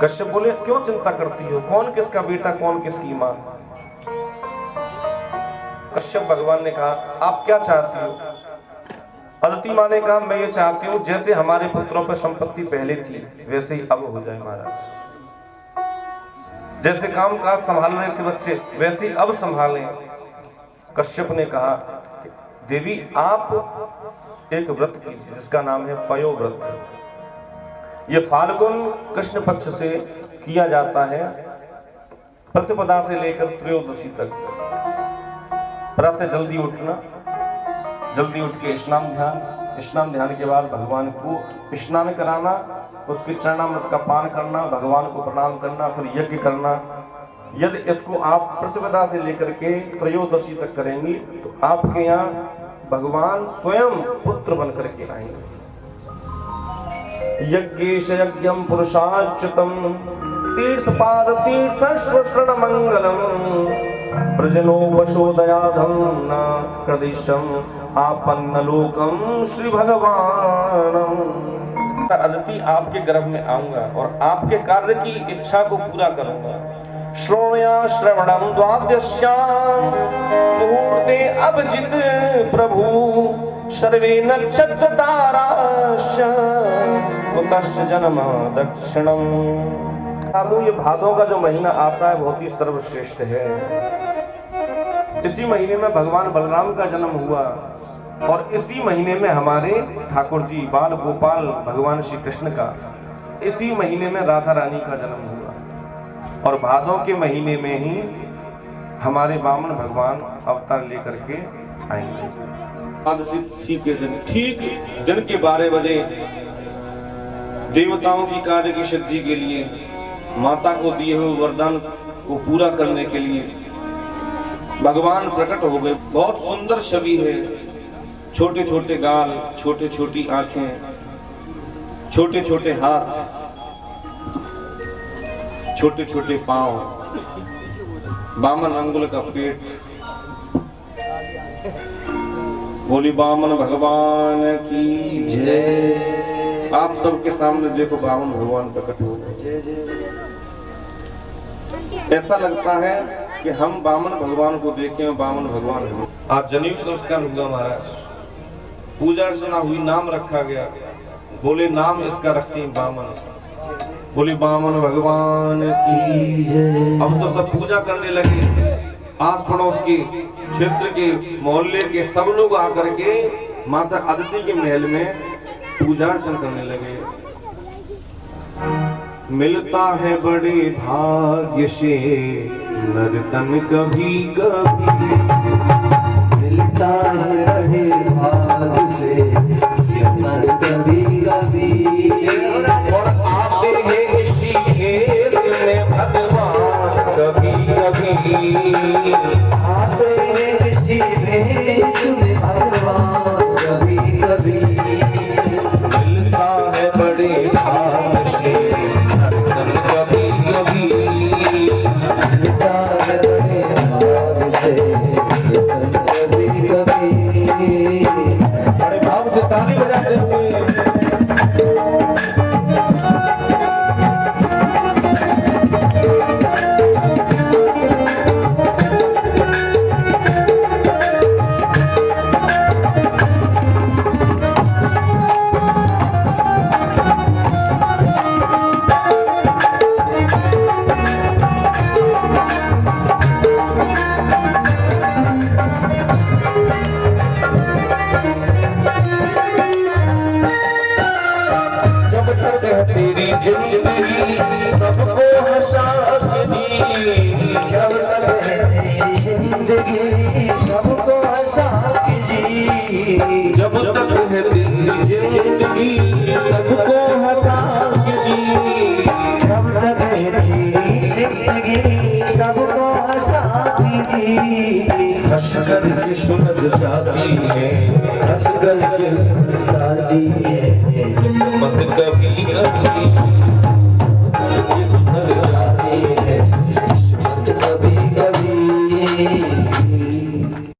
कश्यप बोले क्यों चिंता करती हो, कौन किसका बेटा कौन किसकी मां। कश्यप भगवान ने कहा आप क्या चाहती हो। अदिति मां ने कहा मैं ये चाहती हूँ जैसे हमारे पुत्रों पर संपत्ति पहले थी वैसे ही अब हो जाए महाराज, जैसे काम काज संभाल रहे थे बच्चे वैसे ही अब संभालें। कश्यप ने कहा देवी आप एक व्रत कीजिए जिसका नाम है पयो व्रत। ये फाल्गुन कृष्ण पक्ष से किया जाता है, प्रतिपदा से लेकर त्रयोदशी तक। प्रातः जल्दी उठना, जल्दी उठ के स्नान ध्यान के बाद भगवान को स्नान कराना, उसके चरणामृत का पान करना, भगवान को प्रणाम करना, फिर यज्ञ करना। यदि इसको आप प्रतिपदा से लेकर के त्रयोदशी तक करेंगी तो आपके यहाँ भगवान स्वयं पुत्र बन करके आएंगे। यज्ञेश यज्ञम पुरुषाच्युतम तीर्थपाद तीर्थश्वश्रण मंगलम प्रजनो वशोदयाधम न प्रदिशम आपन्न लोकम श्री भगवानम। अदिति आपके गर्भ में आऊंगा और आपके कार्य की इच्छा को पूरा करूंगा। श्रोया श्रवणम द्वादश्याम मुहूर्ते अभिजित प्रभु सर्वे नक्षत्र ताराश्च कुतश्च जन्म दक्षिणम। ये भादों का जो महीना आता है बहुत ही सर्वश्रेष्ठ है। इसी महीने में भगवान बलराम का जन्म हुआ और इसी महीने में हमारे ठाकुर जी बाल गोपाल भगवान श्री कृष्ण का इसी महीने में राधा रानी का जन्म हुआ और भादों के महीने में ही हमारे वामन भगवान अवतार लेकर के आएंगे। ठीक दिन के 12 बजे देवताओं की कार्य की सिद्धि के लिए माता को दिए हुए वरदान को पूरा करने के लिए भगवान प्रकट हो गए। बहुत सुंदर छवि है, छोटे छोटे गाल, छोटे छोटी आंखें, छोटे छोटे हाथ, छोटे छोटे पांव, बामन अंगुल का पेट। बोली बामन भगवान की जय। आप सबके सामने देखो बामन भगवान प्रकट हो गए। ऐसा लगता है कि हम बामन भगवान को देखें, बामन भगवान है। आज जनेऊ संस्कार हुआ महाराज, पूजा अर्चना हुई, नाम रखा गया। बोले नाम इसका रखते हैं बामन। बोले बामन भगवान की जय। अब तो सब पूजा करने लगे, आस पड़ोस के क्षेत्र के मोहल्ले के सब लोग आकर के माता अदिति के महल में पूजा अर्चना करने लगे। मिलता है बड़े भाग्य से नर्तन कभी कभी, मिलता है बड़े भाग्य से नर्तन कभी कभी। और आते हैं इसी खेत में भगवान कभी कभी, आते हैं इसी भेष में भगवान कभी कभी। मिलता है बड़े भाग्य से नर्तन कभी कभी, मिलता है बड़े भाग्य से नर्तन कभी कभी। बड़े भाव से ताली बजाते हुए तेरी जिंदगी सबको हंसा दी। जब तक है तेरी जिंदगी सबको हंसा कीजिए। जब तक है तेरी जिंदगी सबको हंसा कीजिए। जब तक है तेरी जिंदगी सबको हंसा कीजिए। हंस कर के सुलझ जाती है, हंस कर के जाती है किस्मत कभी कभी।